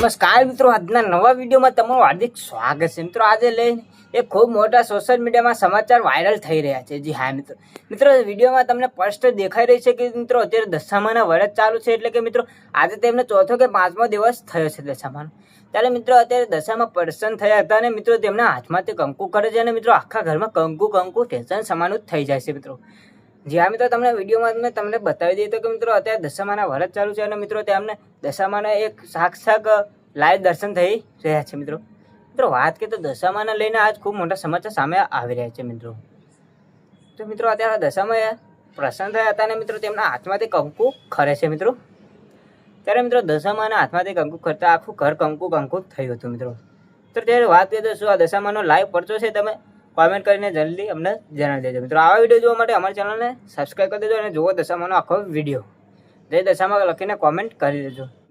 નમસ્કાર મિત્રો, આજના નવા વિડીયોમાં તમારું હાર્દિક સ્વાગત છે. મિત્રો આજે લઈને એક ખૂબ મોટા સોશિયલ મીડિયામાં સમાચાર વાયરલ થઈ રહ્યા છે. જી હા મિત્રો વિડીયોમાં તમને સ્પષ્ટ દેખાઈ રહી છે કે મિત્રો અત્યારે દશામાના વ્રત ચાલુ છે. એટલે કે મિત્રો આજે તેમને ચોથો કે પાંચમો દિવસ થયો છે દશામાનો. ત્યારે મિત્રો અત્યારે દશામાં પ્રસન્ન થયા હતા અને મિત્રો તેમના હાથમાંથી કંકુ કરે છે અને મિત્રો આખા ઘરમાં કંકુ ટેન્શન સમાનું જ થઈ જાય છે. મિત્રો જી હા મિત્રો, તમને વિડીયોમાં મેં તમને બતાવી દીધું કે મિત્રો અત્યારે દશામાના વ્રત ચાલુ છે અને મિત્રો તેમને દશામાના એક સાક્ષાત લાઈવ દર્શન થઈ રહ્યા છે. મિત્રો વાત કરીએ તો દશામાને લઈને આજ ખૂબ મોટા સમાચાર સામે આવી રહ્યા છે. તો મિત્રો અત્યારે દશામાં પ્રસન્ન થયા હતા અને મિત્રો તેમના હાથમાંથી કંકુ ખરે છે. મિત્રો ત્યારે મિત્રો દશામાના હાથમાંથી કંકુ ખરતા આખું ઘર કંકુ થયું હતું. મિત્રો ત્યારે વાત કરીએ તો શું આ દશામાનો લાઈવ પડતો છે, તમે કોમેન્ટ કરીને જલ્દી અમને જણાવી દેજો. મિત્રો આવા વિડીયો જોવા માટે અમારી ચેનલને સબસ્ક્રાઈબ કરી દેજો અને જુઓ દશામાનો આખો વિડીયો. જે દશામાં લખીને કોમેન્ટ કરી દેજો.